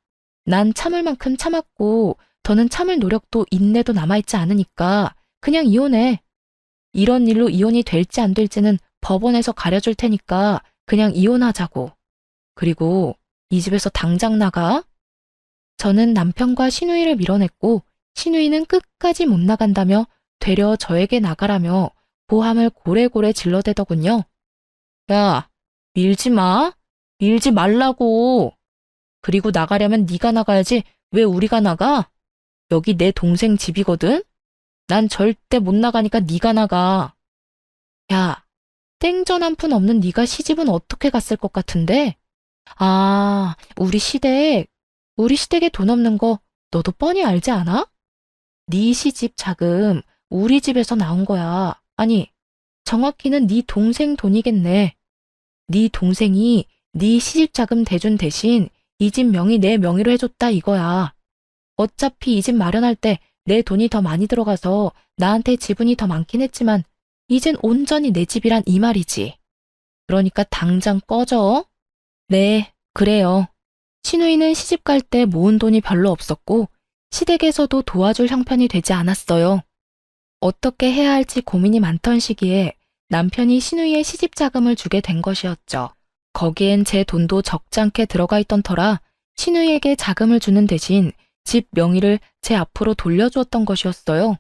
난 참을 만큼 참았고 더는 참을 노력도 인내도 남아있지 않으니까 그냥 이혼해. 이런 일로 이혼이 될지 안 될지는 법원에서 가려줄 테니까 그냥 이혼하자고. 그리고 이 집에서 당장 나가. 저는 남편과 신우이를 밀어냈고 신우이는 끝까지 못 나간다며 되려 저에게 나가라며 고함을 고래고래 질러대더군요. 야, 밀지 마. 밀지 말라고. 그리고 나가려면 네가 나가야지 왜 우리가 나가? 여기 내 동생 집이거든? 난 절대 못 나가니까 네가 나가. 야, 땡전 한 푼 없는 네가 시집은 어떻게 갔을 것 같은데? 아, 우리 시댁에 돈 없는 거 너도 뻔히 알지 않아? 네 시집 자금 우리 집에서 나온 거야. 아니, 정확히는 네 동생 돈이겠네. 네 동생이 네 시집 자금 대준 대신 이 집 명의 내 명의로 해줬다 이거야. 어차피 이 집 마련할 때 내 돈이 더 많이 들어가서 나한테 지분이 더 많긴 했지만 이젠 온전히 내 집이란 이 말이지. 그러니까 당장 꺼져. 네, 그래요. 신우이는 시집 갈 때 모은 돈이 별로 없었고 시댁에서도 도와줄 형편이 되지 않았어요. 어떻게 해야 할지 고민이 많던 시기에 남편이 신우이의 시집 자금을 주게 된 것이었죠. 거기엔 제 돈도 적잖게 들어가 있던 터라 신우이에게 자금을 주는 대신 집 명의를 제 앞으로 돌려주었던 것이었어요.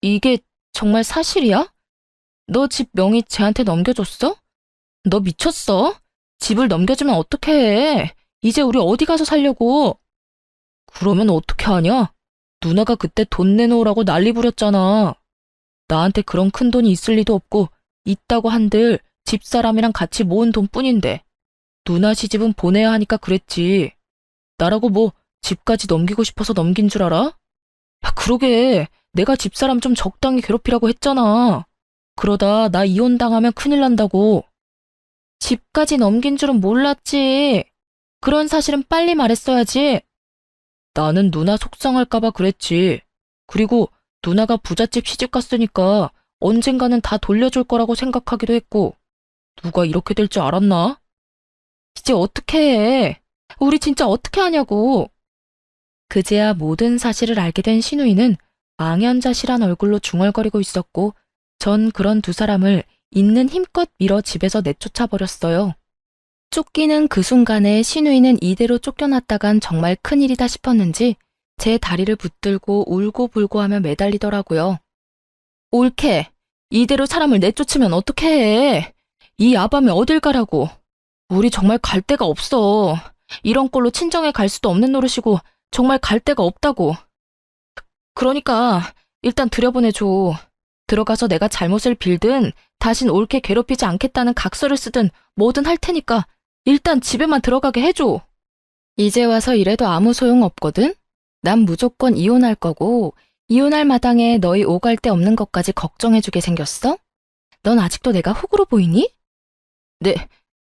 이게 정말 사실이야? 너 집 명의 쟤한테 넘겨줬어? 너 미쳤어? 집을 넘겨주면 어떻게 해? 이제 우리 어디 가서 살려고? 그러면 어떻게 하냐? 누나가 그때 돈 내놓으라고 난리 부렸잖아. 나한테 그런 큰 돈이 있을 리도 없고 있다고 한들 집사람이랑 같이 모은 돈뿐인데 누나 시집은 보내야 하니까 그랬지. 나라고 뭐 집까지 넘기고 싶어서 넘긴 줄 알아? 야, 그러게 내가 집사람 좀 적당히 괴롭히라고 했잖아. 그러다 나 이혼당하면 큰일 난다고. 집까지 넘긴 줄은 몰랐지. 그런 사실은 빨리 말했어야지. 나는 누나 속상할까봐 그랬지. 그리고 누나가 부잣집 시집 갔으니까 언젠가는 다 돌려줄 거라고 생각하기도 했고, 누가 이렇게 될 줄 알았나? 이제 어떻게 해? 우리 진짜 어떻게 하냐고. 그제야 모든 사실을 알게 된 신우이는 망연자실한 얼굴로 중얼거리고 있었고, 전 그런 두 사람을 있는 힘껏 밀어 집에서 내쫓아 버렸어요. 쫓기는 그 순간에 신우이는 이대로 쫓겨났다간 정말 큰일이다 싶었는지 제 다리를 붙들고 울고불고 하며 매달리더라고요. 옳게, 이대로 사람을 내쫓으면 어떻게 해? 이 야밤에 어딜 가라고. 우리 정말 갈 데가 없어. 이런 꼴로 친정에 갈 수도 없는 노릇이고 정말 갈 데가 없다고. 그러니까 일단 들여보내줘. 들어가서 내가 잘못을 빌든 다신 옳게 괴롭히지 않겠다는 각서를 쓰든 뭐든 할 테니까 일단 집에만 들어가게 해줘. 이제 와서 이래도 아무 소용 없거든? 난 무조건 이혼할 거고 이혼할 마당에 너희 오갈 데 없는 것까지 걱정해주게 생겼어? 넌 아직도 내가 호구로 보이니?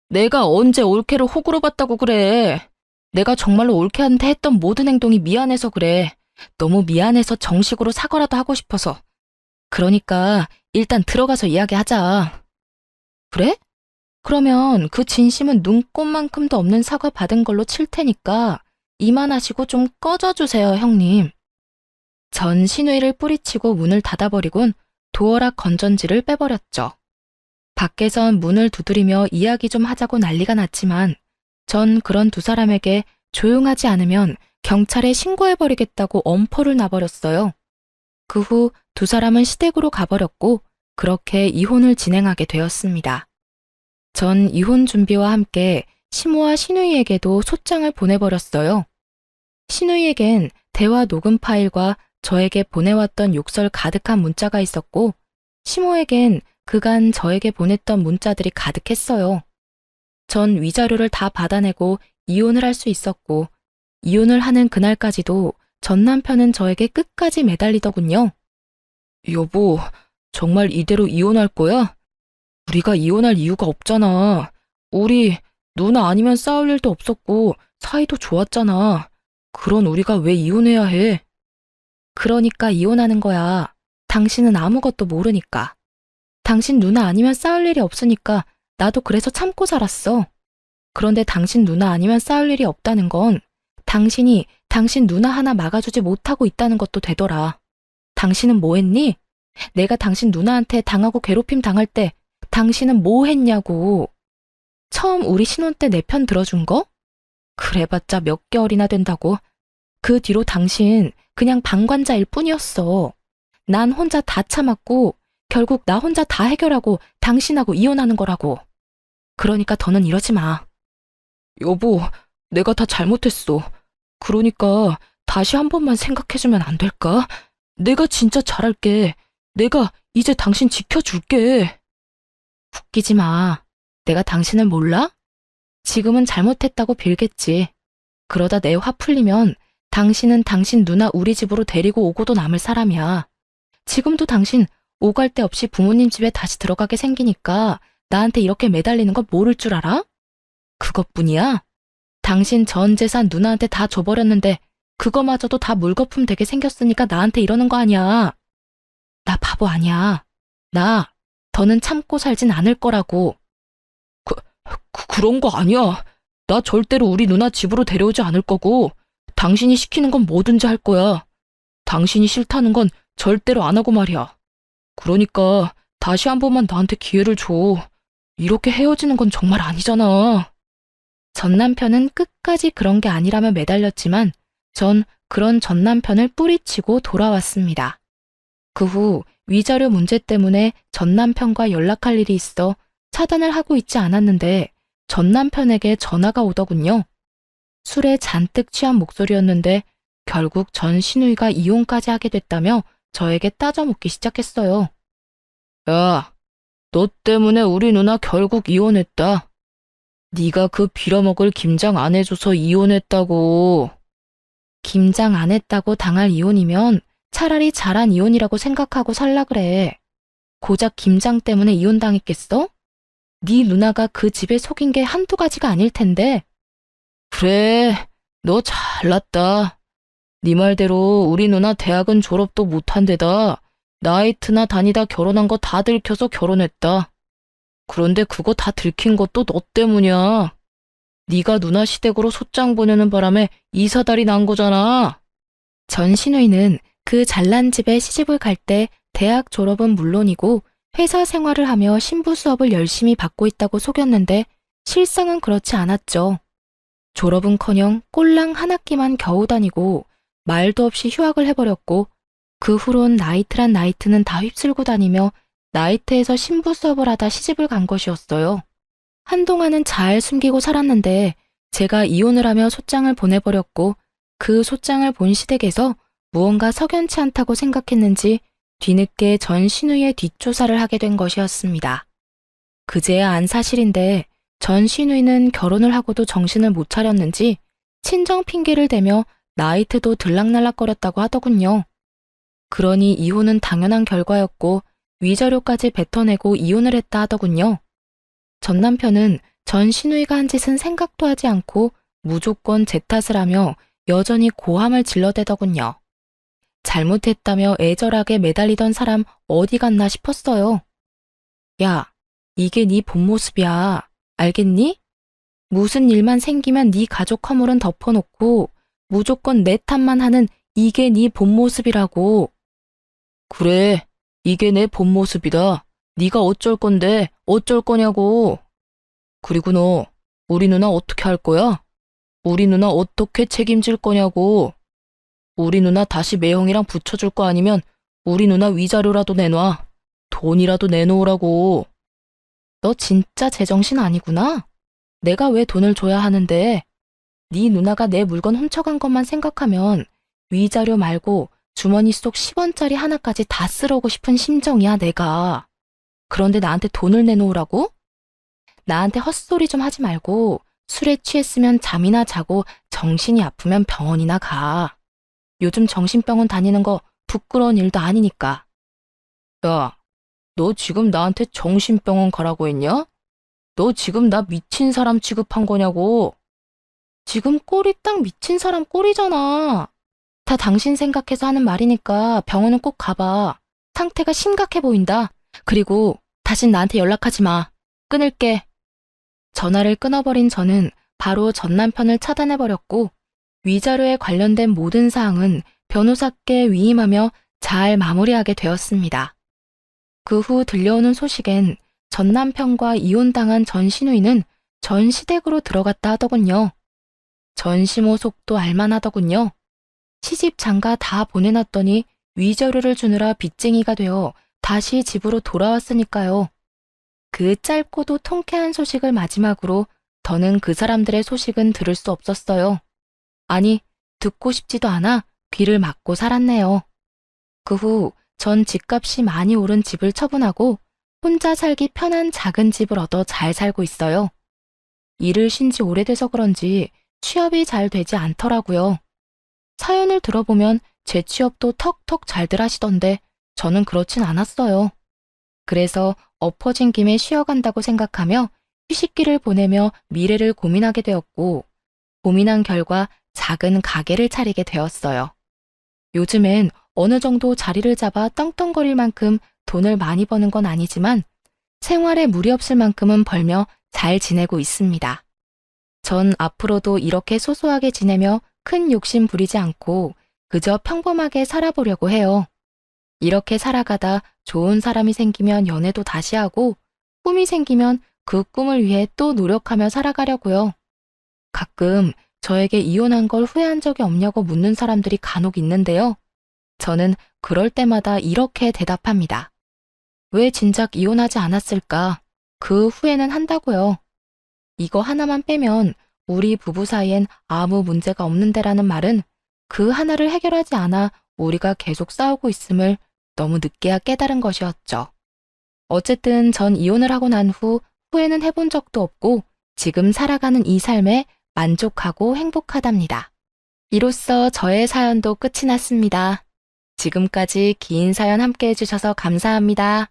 내가 언제 올케를 호구로 봤다고 그래. 내가 정말로 올케한테 했던 모든 행동이 미안해서 그래. 너무 미안해서 정식으로 사과라도 하고 싶어서. 그러니까 일단 들어가서 이야기하자. 그래? 그러면 그 진심은 눈꼽만큼도 없는 사과 받은 걸로 칠 테니까 이만하시고 좀 꺼져주세요, 형님. 전 신우이를 뿌리치고 문을 닫아버리곤 도어락 건전지를 빼버렸죠. 밖에선 문을 두드리며 이야기 좀 하자고 난리가 났지만 전 그런 두 사람에게 조용하지 않으면 경찰에 신고해버리겠다고 엄포를 놔버렸어요. 그 후 두 사람은 시댁으로 가버렸고 그렇게 이혼을 진행하게 되었습니다. 전 이혼 준비와 함께 시모와 신우이에게도 소장을 보내버렸어요. 신우이에겐 대화 녹음 파일과 저에게 보내왔던 욕설 가득한 문자가 있었고 시모에겐 그간 저에게 보냈던 문자들이 가득했어요. 전 위자료를 다 받아내고 이혼을 할 수 있었고 이혼을 하는 그날까지도 전 남편은 저에게 끝까지 매달리더군요. 여보, 정말 이대로 이혼할 거야? 우리가 이혼할 이유가 없잖아. 우리 누나 아니면 싸울 일도 없었고 사이도 좋았잖아. 그런 우리가 왜 이혼해야 해? 그러니까 이혼하는 거야. 당신은 아무것도 모르니까. 당신 누나 아니면 싸울 일이 없으니까 나도 그래서 참고 살았어. 그런데 당신 누나 아니면 싸울 일이 없다는 건 당신이 당신 누나 하나 막아주지 못하고 있다는 것도 되더라. 당신은 뭐 했니? 내가 당신 누나한테 당하고 괴롭힘 당할 때 당신은 뭐 했냐고. 처음 우리 신혼 때 내 편 들어준 거? 그래봤자 몇 개월이나 된다고. 그 뒤로 당신 그냥 방관자일 뿐이었어. 난 혼자 다 참았고 결국 나 혼자 다 해결하고 당신하고 이혼하는 거라고. 그러니까 더는 이러지 마. 여보, 내가 다 잘못했어. 그러니까 다시 한 번만 생각해주면 안 될까? 내가 진짜 잘할게. 내가 이제 당신 지켜줄게. 웃기지 마. 내가 당신을 몰라? 지금은 잘못했다고 빌겠지. 그러다 내 화 풀리면 당신은 당신 누나 우리 집으로 데리고 오고도 남을 사람이야. 지금도 당신 오갈 데 없이 부모님 집에 다시 들어가게 생기니까 나한테 이렇게 매달리는 거 모를 줄 알아? 그것뿐이야? 당신 전 재산 누나한테 다 줘버렸는데 그거마저도 다 물거품 되게 생겼으니까 나한테 이러는 거 아니야. 나 바보 아니야. 나 더는 참고 살진 않을 거라고. 그런 거 아니야. 나 절대로 우리 누나 집으로 데려오지 않을 거고 당신이 시키는 건 뭐든지 할 거야. 당신이 싫다는 건 절대로 안 하고 말이야. 그러니까 다시 한 번만 나한테 기회를 줘. 이렇게 헤어지는 건 정말 아니잖아. 전 남편은 끝까지 그런 게 아니라며 매달렸지만 전 그런 전 남편을 뿌리치고 돌아왔습니다. 그 후 위자료 문제 때문에 전 남편과 연락할 일이 있어 차단을 하고 있지 않았는데 전 남편에게 전화가 오더군요. 술에 잔뜩 취한 목소리였는데 결국 전 신우이가 이혼까지 하게 됐다며 저에게 따져묻기 시작했어요. 야, 너 때문에 우리 누나 결국 이혼했다. 네가 그 빌어먹을 김장 안 해줘서 이혼했다고. 김장 안 했다고 당할 이혼이면 차라리 잘한 이혼이라고 생각하고 살라 그래. 고작 김장 때문에 이혼당했겠어? 네 누나가 그 집에 속인 게 한두 가지가 아닐 텐데. 그래, 너 잘났다. 네 말대로 우리 누나 대학은 졸업도 못한 데다 나이트나 다니다 결혼한 거 다 들켜서 결혼했다. 그런데 그거 다 들킨 것도 너 때문이야. 네가 누나 시댁으로 소장 보내는 바람에 이사달이 난 거잖아. 전 시누이는 그 잘난 집에 시집을 갈 때 대학 졸업은 물론이고 회사 생활을 하며 신부 수업을 열심히 받고 있다고 속였는데 실상은 그렇지 않았죠. 졸업은커녕 꼴랑 한 학기만 겨우 다니고 말도 없이 휴학을 해버렸고 그 후론 나이트란 나이트는 다 휩쓸고 다니며 나이트에서 신부 수업을 하다 시집을 간 것이었어요. 한동안은 잘 숨기고 살았는데 제가 이혼을 하며 소장을 보내버렸고 그 소장을 본 시댁에서 무언가 석연치 않다고 생각했는지 뒤늦게 전 시누이의 뒷조사를 하게 된 것이었습니다. 그제야 안 사실인데 전 시누이는 결혼을 하고도 정신을 못 차렸는지 친정 핑계를 대며 나이트도 들락날락거렸다고 하더군요. 그러니 이혼은 당연한 결과였고 위자료까지 뱉어내고 이혼을 했다 하더군요. 전 남편은 전 시누이가 한 짓은 생각도 하지 않고 무조건 제 탓을 하며 여전히 고함을 질러대더군요. 잘못했다며 애절하게 매달리던 사람 어디 갔나 싶었어요. 야, 이게 네 본 모습이야. 알겠니? 무슨 일만 생기면 네 가족 허물은 덮어놓고 무조건 내 탓만 하는 이게 네 본 모습이라고. 그래, 이게 내 본 모습이다. 네가 어쩔 건데 어쩔 거냐고. 그리고 너 우리 누나 어떻게 할 거야? 우리 누나 어떻게 책임질 거냐고. 우리 누나 다시 매형이랑 붙여줄 거 아니면 우리 누나 위자료라도 내놔. 돈이라도 내놓으라고. 너 진짜 제정신 아니구나? 내가 왜 돈을 줘야 하는데? 네 누나가 내 물건 훔쳐간 것만 생각하면 위자료 말고 주머니 속 10원짜리 하나까지 다 쓸어오고 싶은 심정이야, 내가. 그런데 나한테 돈을 내놓으라고? 나한테 헛소리 좀 하지 말고 술에 취했으면 잠이나 자고 정신이 아프면 병원이나 가. 요즘 정신병원 다니는 거 부끄러운 일도 아니니까. 야, 너 지금 나한테 정신병원 가라고 했냐? 너 지금 나 미친 사람 취급한 거냐고. 지금 꼴이 딱 미친 사람 꼴이잖아. 다 당신 생각해서 하는 말이니까 병원은 꼭 가봐. 상태가 심각해 보인다. 그리고 다신 나한테 연락하지 마. 끊을게. 전화를 끊어버린 저는 바로 전 남편을 차단해버렸고 위자료에 관련된 모든 사항은 변호사께 위임하며 잘 마무리하게 되었습니다. 그 후 들려오는 소식엔 전 남편과 이혼당한 전 시누이는 전 시댁으로 들어갔다 하더군요. 전 시모 속도 알만하더군요. 시집 장가 다 보내놨더니 위자료를 주느라 빚쟁이가 되어 다시 집으로 돌아왔으니까요. 그 짧고도 통쾌한 소식을 마지막으로 더는 그 사람들의 소식은 들을 수 없었어요. 아니, 듣고 싶지도 않아 귀를 막고 살았네요. 그 후 전 집값이 많이 오른 집을 처분하고 혼자 살기 편한 작은 집을 얻어 잘 살고 있어요. 일을 쉰 지 오래돼서 그런지 취업이 잘 되지 않더라고요. 사연을 들어보면 제 취업도 턱턱 잘들 하시던데 저는 그렇진 않았어요. 그래서 엎어진 김에 쉬어간다고 생각하며 휴식기를 보내며 미래를 고민하게 되었고 고민한 결과 작은 가게를 차리게 되었어요. 요즘엔 어느 정도 자리를 잡아 떵떵거릴 만큼 돈을 많이 버는 건 아니지만 생활에 무리 없을 만큼은 벌며 잘 지내고 있습니다. 전 앞으로도 이렇게 소소하게 지내며 큰 욕심 부리지 않고 그저 평범하게 살아보려고 해요. 이렇게 살아가다 좋은 사람이 생기면 연애도 다시 하고 꿈이 생기면 그 꿈을 위해 또 노력하며 살아가려고요. 가끔 저에게 이혼한 걸 후회한 적이 없냐고 묻는 사람들이 간혹 있는데요. 저는 그럴 때마다 이렇게 대답합니다. 왜 진작 이혼하지 않았을까? 그 후회는 한다고요. 이거 하나만 빼면 우리 부부 사이엔 아무 문제가 없는데라는 말은 그 하나를 해결하지 않아 우리가 계속 싸우고 있음을 너무 늦게야 깨달은 것이었죠. 어쨌든 전 이혼을 하고 난 후 후회는 해본 적도 없고 지금 살아가는 이 삶에 만족하고 행복하답니다. 이로써 저의 사연도 끝이 났습니다. 지금까지 긴 사연 함께 해주셔서 감사합니다.